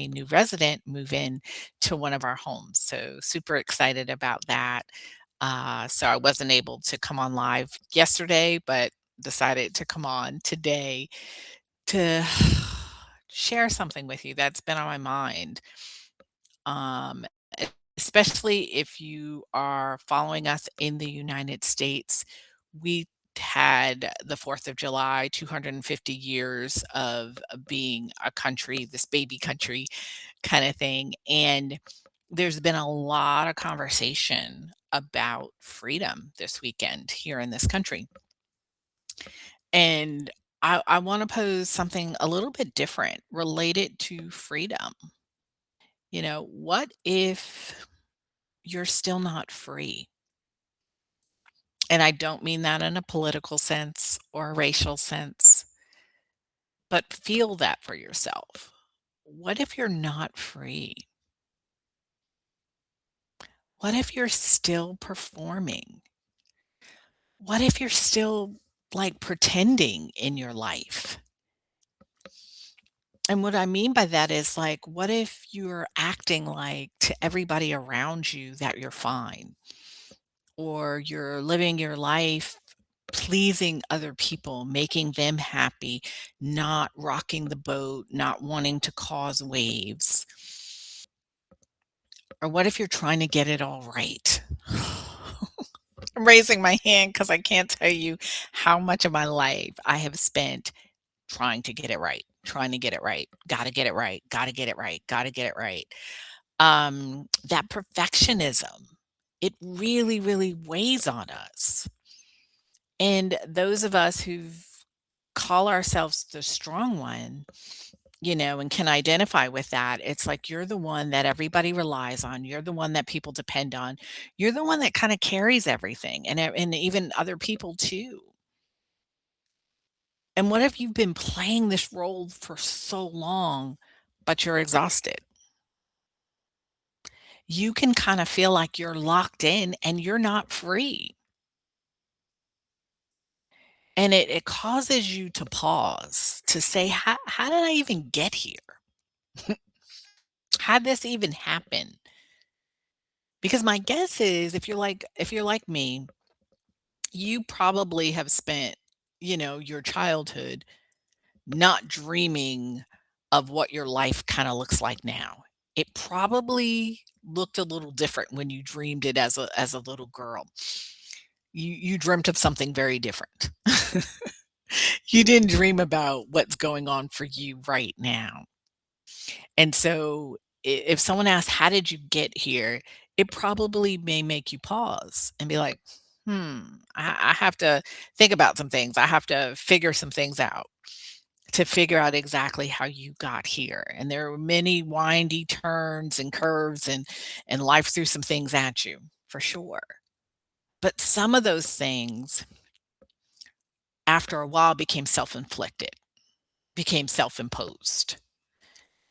a new resident move in to one of our homes. So super excited about that. So I wasn't able to come on live yesterday, but decided to come on today to share something with you that's been on my mind. Um, e- Especially if you are following us in the United States, we had the 4th of July, 250 years of being a country, this baby country kind of thing. And there's been a lot of conversation about freedom this weekend here in this country. And I want to pose something a little bit different related to freedom. What if you're still not free? And I don't mean that in a political sense or a racial sense, but feel that for yourself. What if you're not free? What if you're still performing? What if you're still like pretending in your life? And what I mean by that is like, what if you're acting like to everybody around you that you're fine, or you're living your life pleasing other people, making them happy, not rocking the boat, not wanting to cause waves? Or what if you're trying to get it all right? I'm raising my hand because I can't tell you how much of my life I have spent trying to get it right, trying to get it right, gotta get it right, gotta get it right, gotta get it right. That perfectionism, it really, really weighs on us. And those of us who call ourselves the strong one, and can identify with that, it's like you're the one that everybody relies on. You're the one that people depend on. You're the one that kind of carries everything, and even other people too. And what if you've been playing this role for so long, but you're exhausted? You can kind of feel like you're locked in and you're not free. And it causes you to pause, to say, how did I even get here? How'd this even happen? Because my guess is if you're like me, you probably have spent, your childhood not dreaming of what your life kind of looks like now. It probably looked a little different when you dreamed it as a little girl. You dreamt of something very different. You didn't dream about what's going on for you right now. And so if someone asks, how did you get here? It probably may make you pause and be like, I have to think about some things. I have to figure some things out to figure out exactly how you got here. And there are many windy turns and curves, and life threw some things at you for sure. But some of those things after a while became self-inflicted, became self-imposed,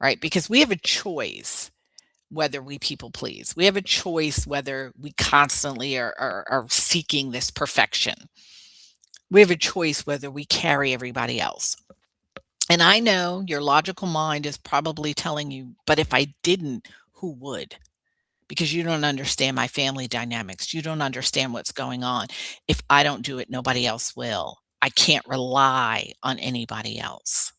right? Because we have a choice whether we people please. We have a choice whether we constantly are seeking this perfection. We have a choice whether we carry everybody else. And I know your logical mind is probably telling you, but if I didn't, who would? Because you don't understand my family dynamics. You don't understand what's going on. If I don't do it, nobody else will. I can't rely on anybody else.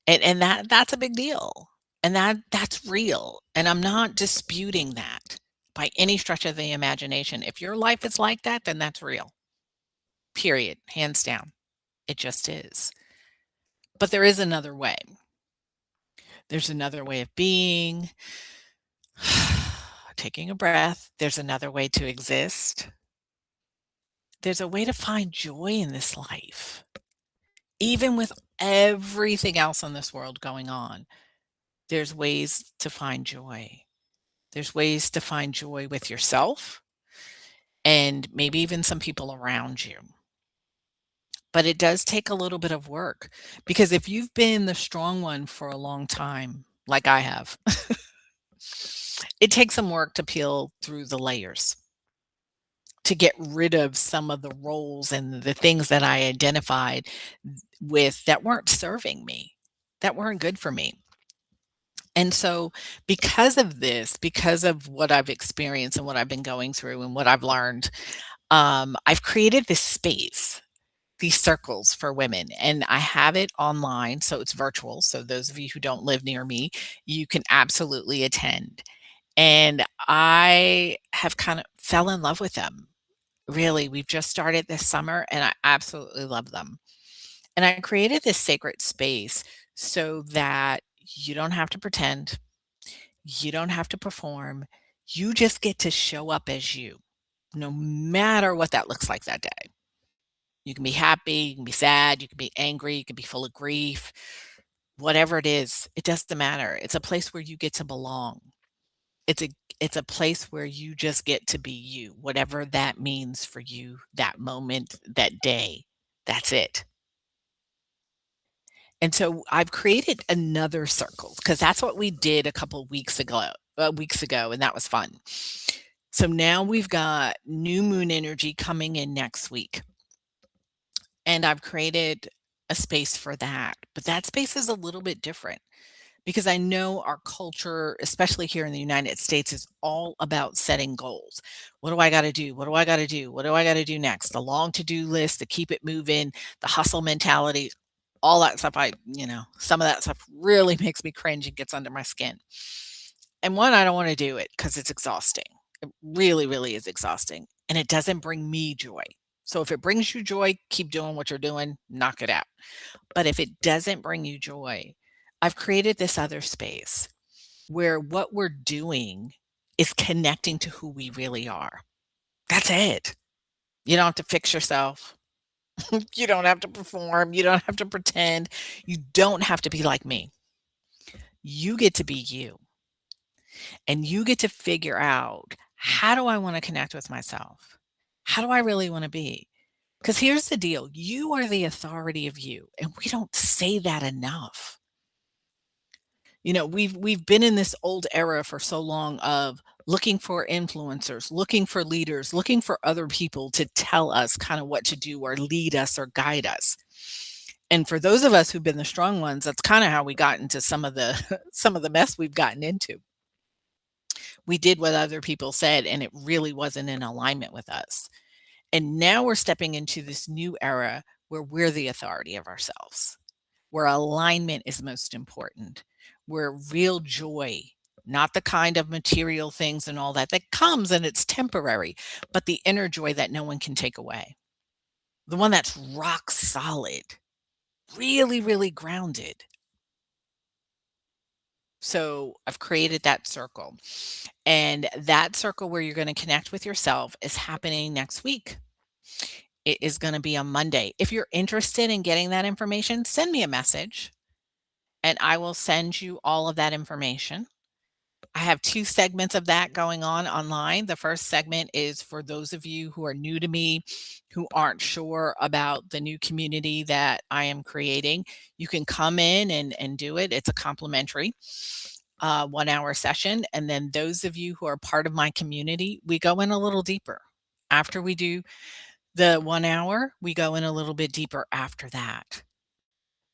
And that's a big deal. And that's real. And I'm not disputing that by any stretch of the imagination. If your life is like that, then that's real. Period. Hands down. It just is. But there is another way. There's another way of being, taking a breath. There's another way to exist. There's a way to find joy in this life, even with everything else in this world going on. There's ways to find joy. There's ways to find joy with yourself and maybe even some people around you. But it does take a little bit of work, because if you've been the strong one for a long time, like I have, it takes some work to peel through the layers, to get rid of some of the roles and the things that I identified with that weren't serving me, that weren't good for me. And so, because of this, because of what I've experienced and what I've been going through and what I've learned, I've created this space, these circles for women, and I have it online, so it's virtual. So, those of you who don't live near me, you can absolutely attend. And I have kind of fell in love with them. Really, we've just started this summer and I absolutely love them. And I created this sacred space so that you don't have to pretend, you don't have to perform. You just get to show up as you, no matter what that looks like that day. You can be happy, you can be sad, you can be angry, you can be full of grief, whatever it is, it doesn't matter. It's a place where you get to belong. It's a it's a place where you just get to be you, whatever that means for you, that moment, that day. That's it. And so I've created another circle because that's what we did a couple weeks ago, and that was fun. So now we've got new moon energy coming in next week, and I've created a space for that. But that space is a little bit different because I know our culture, especially here in the United States, is all about setting goals. What do I got to do? What do I got to do? What do I got to do next? The long to do list, the keep it moving, the hustle mentality, all that stuff. Some of that stuff really makes me cringe and gets under my skin. And one, I don't want to do it because it's exhausting. It really, really is exhausting. And it doesn't bring me joy. So if it brings you joy, keep doing what you're doing, knock it out. But if it doesn't bring you joy, I've created this other space where what we're doing is connecting to who we really are. That's it. You don't have to fix yourself. You don't have to perform. You don't have to pretend. You don't have to be like me. You get to be you and you get to figure out, how do I want to connect with myself? How do I really want to be? Because here's the deal, you are the authority of you. And we don't say that enough. We've been in this old era for so long of looking for influencers, looking for leaders, looking for other people to tell us kind of what to do or lead us or guide us. And for those of us who've been the strong ones, that's kind of how we got into some of the some of the mess we've gotten into. We did what other people said and it really wasn't in alignment with us. And now we're stepping into this new era where we're the authority of ourselves, where alignment is most important, where real joy, not the kind of material things and all that that comes and it's temporary, but the inner joy that no one can take away. The one that's rock solid, really, really grounded. So I've created that circle. And that circle where you're going to connect with yourself is happening next week. It is going to be on Monday. If you're interested in getting that information, send me a message and I will send you all of that information. I have 2 segments of that going on online. The first segment is for those of you who are new to me, who aren't sure about the new community that I am creating. You can come in and do it. It's a complimentary 1-hour session. And then those of you who are part of my community, we go in a little deeper. After we do the 1 hour, we go in a little bit deeper after that.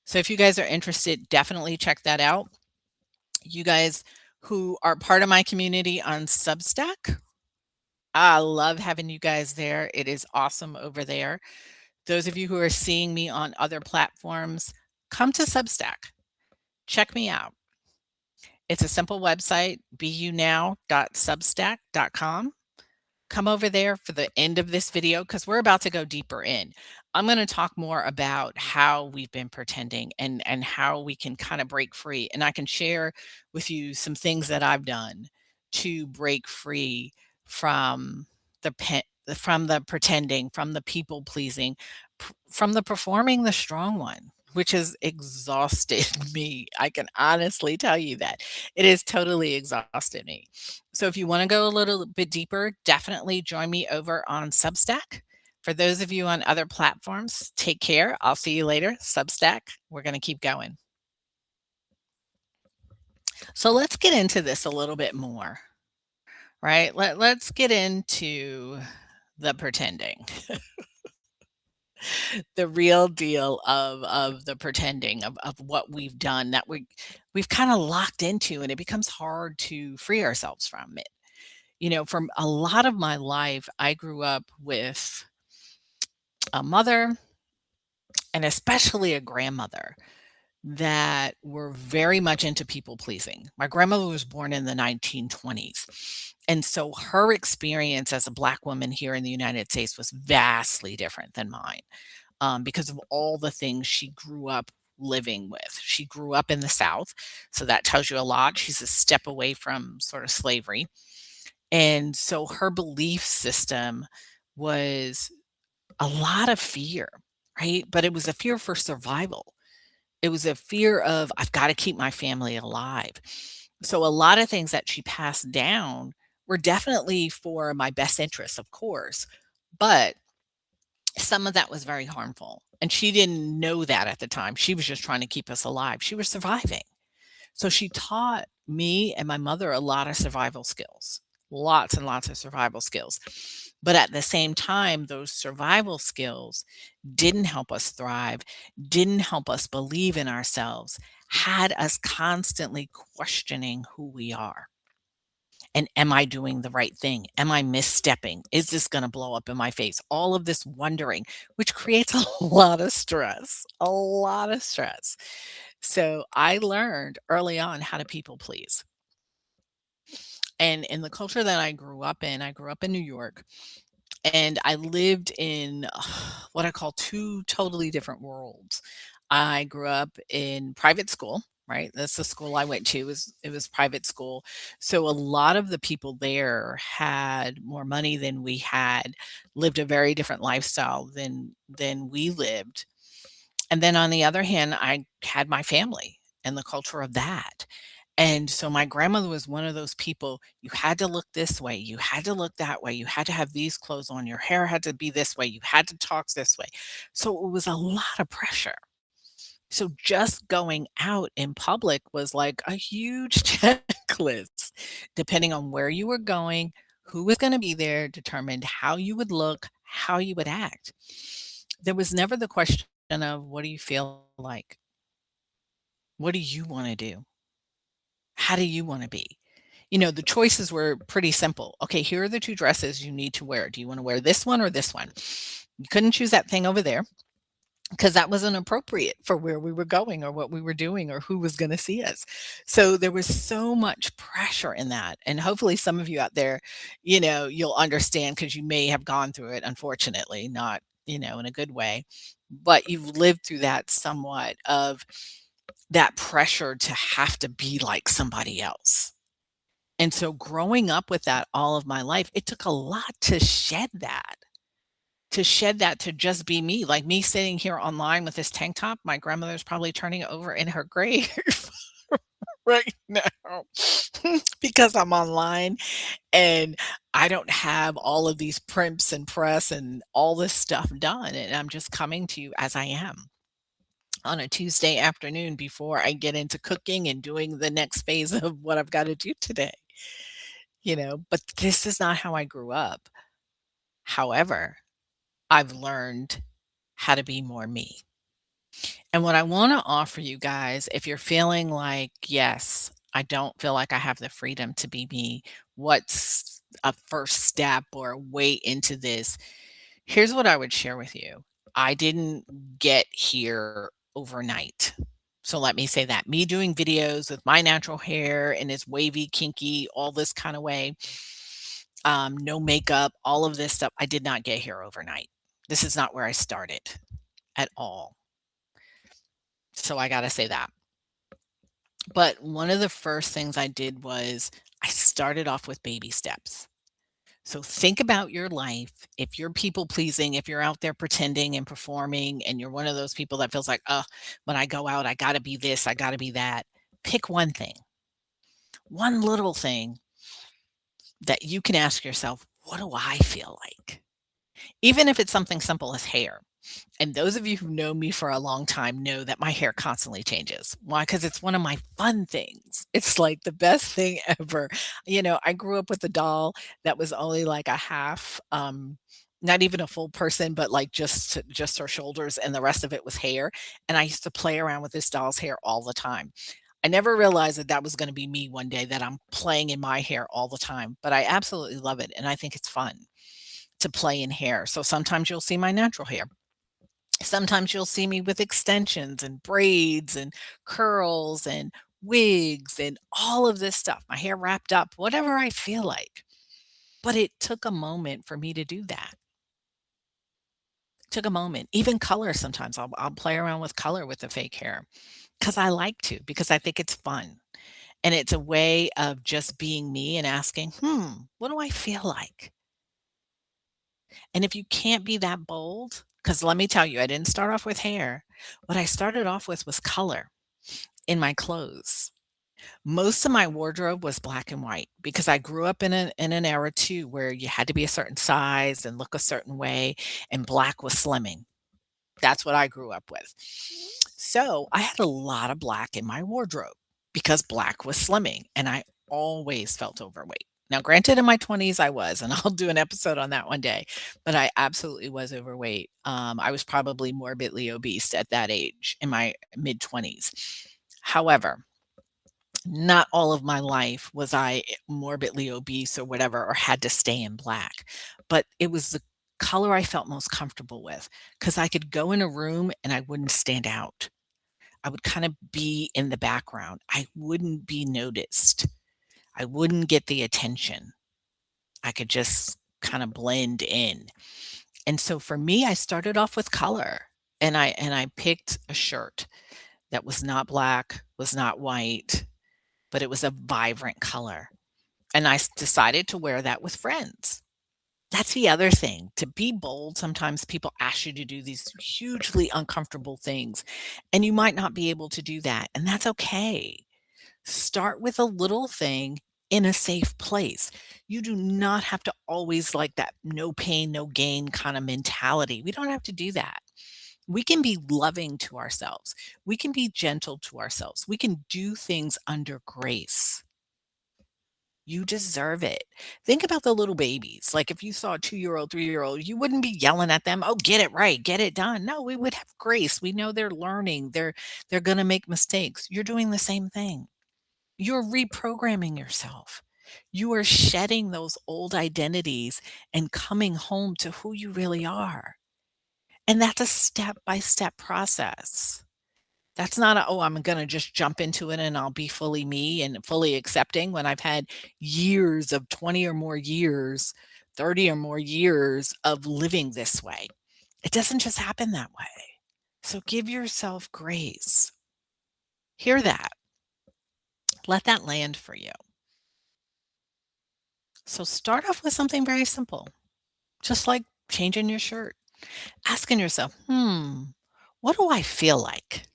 So if you guys are interested, definitely check that out. You guys who are part of my community on Substack, I love having you guys there. It is awesome over there. Those of you who are seeing me on other platforms, come to Substack. Check me out. It's a simple website, bunow.substack.com. Come over there for the end of this video because we're about to go deeper in. I'm going to talk more about how we've been pretending and how we can kind of break free. And I can share with you some things that I've done to break free from from the pretending, from the people pleasing, from the performing the strong one, which has exhausted me. I can honestly tell you that it has totally exhausted me. So if you want to go a little bit deeper, definitely join me over on Substack. For those of you on other platforms, take care. I'll see you later. Substack, we're going to keep going. So let's get into this a little bit more, right? Let's get into the pretending. The real deal of the pretending of what we've done that we've kinda locked into, and it becomes hard to free ourselves from it. From a lot of my life, I grew up with a mother and especially a grandmother that were very much into people pleasing. My grandmother was born in the 1920s. And so her experience as a Black woman here in the United States was vastly different than mine, because of all the things she grew up living with. She grew up in the South, so that tells you a lot. She's a step away from sort of slavery. And so her belief system was a lot of fear, right? But it was a fear for survival. It was a fear of, I've got to keep my family alive. So a lot of things that she passed down were definitely for my best interests, of course, but some of that was very harmful. And she didn't know that at the time. She was just trying to keep us alive. She was surviving. So she taught me and my mother a lot of survival skills, lots and lots of survival skills. But at the same time, those survival skills didn't help us thrive, didn't help us believe in ourselves, had us constantly questioning who we are. And am I doing the right thing? Am I misstepping? Is this going to blow up in my face? All of this wondering, which creates a lot of stress, a lot of stress. So I learned early on how to people please. And in the culture that I grew up in New York and I lived in what I call two totally different worlds. I grew up in private school, right? That's the school I went to. It was private school. So a lot of the people there had more money than we had, lived a very different lifestyle than we lived. And then on the other hand, I had my family and the culture of that. And so my grandmother was one of those people, you had to look this way, you had to look that way, you had to have these clothes on, your hair had to be this way, you had to talk this way. So it was a lot of pressure. So just going out in public was like a huge checklist. Depending on where you were going, who was going to be there, determined how you would look, how you would act. There was never the question of what do you feel like? What do you want to do? How do you want to be? The choices were pretty simple. Okay, here are the two dresses you need to wear. Do you want to wear this one or this one? You couldn't choose that thing over there because that wasn't appropriate for where we were going or what we were doing or who was going to see us. So there was so much pressure in that. And hopefully some of you out there, you'll understand because you may have gone through it, unfortunately, not, in a good way, but you've lived through that somewhat of that pressure to have to be like somebody else. And so growing up with that all of my life, it took a lot to shed that to just be me. Like me sitting here online with this tank top, my grandmother's probably turning over in her grave right now because I'm online and I don't have all of these primps and press and all this stuff done. And I'm just coming to you as I am on a Tuesday afternoon before I get into cooking and doing the next phase of what I've got to do today. But this is not how I grew up. However, I've learned how to be more me. And what I want to offer you guys, if you're feeling like, yes, I don't feel like I have the freedom to be me, what's a first step or a way into this? Here's what I would share with you. I didn't get here overnight. So let me say that me doing videos with my natural hair and it's wavy, kinky, all this kind of way, no makeup, all of this stuff, I did not get here overnight. This is not where I started at all. So I got to say that. But one of the first things I did was I started off with baby steps. So think about your life. If you're people pleasing, if you're out there pretending and performing, and you're one of those people that feels like, oh, when I go out, I got to be this, I got to be that. Pick one thing, one little thing that you can ask yourself, what do I feel like? Even if it's something simple as hair. And those of you who know me for a long time know that my hair constantly changes. Why? Because it's one of my fun things. It's like the best thing ever. I grew up with a doll that was only like a half. not even a full person, but, like, just her shoulders, and the rest of it was hair, and I used to play around with this doll's hair all the time. I never realized that that was gonna be me one day, that I'm playing in my hair all the time, but I absolutely love it, and I think it's fun to play in hair. So sometimes you'll see my natural hair. Sometimes you'll see me with extensions and braids and curls and wigs and all of this stuff, my hair wrapped up, whatever I feel like. But it took a moment for me to do that. Took a moment. Even color sometimes. I'll play around with color with the fake hair because I like to, because I think it's fun. And it's a way of just being me and asking, what do I feel like? And if you can't be that bold, because let me tell you, I didn't start off with hair. What I started off with was color in my clothes. Most of my wardrobe was black and white because I grew up in an era too where you had to be a certain size and look a certain way, and black was slimming. That's what I grew up with. So I had a lot of black in my wardrobe because black was slimming and I always felt overweight. Now, granted, in my 20s, I was, and I'll do an episode on that one day, but I absolutely was overweight. I was probably morbidly obese at that age in my mid 20s. However, not all of my life was I morbidly obese or whatever, or had to stay in black, but it was the color I felt most comfortable with because I could go in a room and I wouldn't stand out. I would kind of be in the background. I wouldn't be noticed. I wouldn't get the attention. I could just kind of blend in. And so for me, I started off with color and I picked a shirt that was not black, was not white, but it was a vibrant color. And decided to wear that with friends. That's the other thing. To be bold, sometimes people ask you to do these hugely uncomfortable things, and you might not be able to do that, and that's okay. Start with a little thing in a safe place. You do not have to always like that no pain, no gain kind of mentality. We don't have to do that. We can be loving to ourselves. We can be gentle to ourselves. We can do things under grace. You deserve it. Think about the little babies. Like if you saw a 2-year-old, 3-year-old, you wouldn't be yelling at them, "Oh, get it right, get it done." No, we would have grace. We know they're learning. They're going to make mistakes. You're doing the same thing. You're reprogramming yourself. You are shedding those old identities and coming home to who you really are. And that's a step-by-step process. That's not a, "Oh, I'm gonna just jump into it and I'll be fully me and fully accepting," when I've had years of 20 or more years, 30 or more years of living this way. It doesn't just happen that way. So give yourself grace. Hear that. Let that land for you. So start off with something very simple, just like changing your shirt, asking yourself, what do I feel like?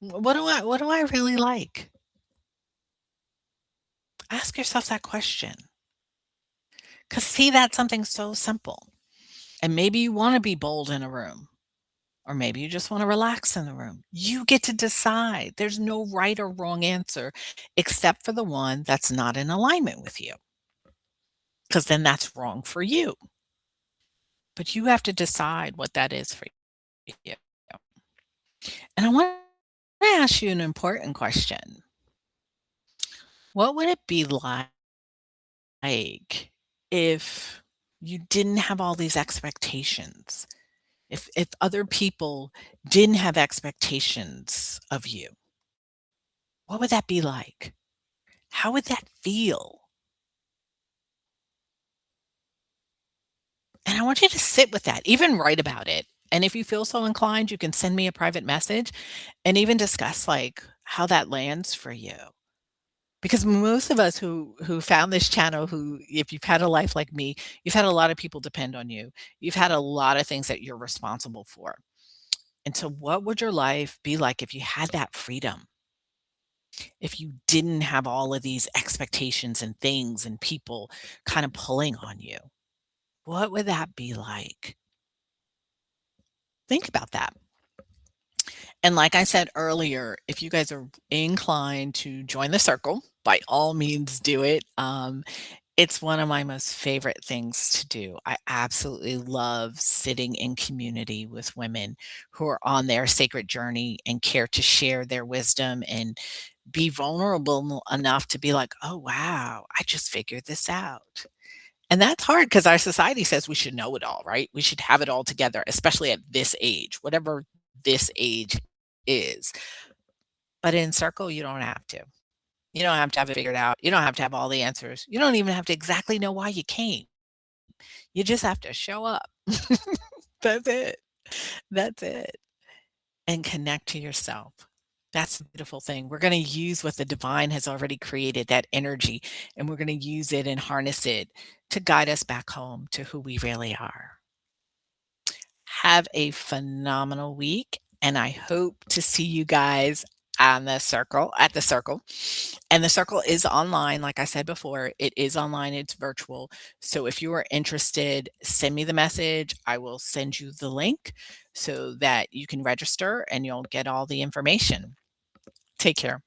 What do I really like? Ask yourself that question. Because see, that's something so simple. And maybe you want to be bold in a room, or maybe you just want to relax in the room. You get to decide. There's no right or wrong answer except for the one that's not in alignment with you, because then that's wrong for you. But you have to decide what that is for you. And I want to ask you an important question. What would it be like if you didn't have all these expectations? If other people didn't have expectations of you, what would that be like? How would that feel? And I want you to sit with that, even write about it. And if you feel so inclined, you can send me a private message and even discuss like how that lands for you. Because most of us who found this channel, who if you've had a life like me, you've had a lot of people depend on you. You've had a lot of things that you're responsible for. And so what would your life be like if you had that freedom? If you didn't have all of these expectations and things and people kind of pulling on you, what would that be like? Think about that. And like I said earlier, if you guys are inclined to join the circle, by all means do it. It's one of my most favorite things to do. I absolutely love sitting in community with women who are on their sacred journey and care to share their wisdom and be vulnerable enough to be like, "Oh, wow, I just figured this out." And that's hard because our society says we should know it all, right? We should have it all together, especially at this age, whatever this age is. But in circle, you don't have to. You don't have to have it figured out. You don't have to have all the answers. You don't even have to exactly know why you came. You just have to show up. That's it. That's it. And connect to yourself. That's the beautiful thing. We're going to use what the divine has already created, that energy, and we're going to use it and harness it to guide us back home to who we really are. Have a phenomenal week, and I hope to see you guys on the circle at the circle. And the circle is online, like I said before, it is online, it's virtual. So if you are interested, send me the message. I will send you the link so that you can register and you'll get all the information. Take care.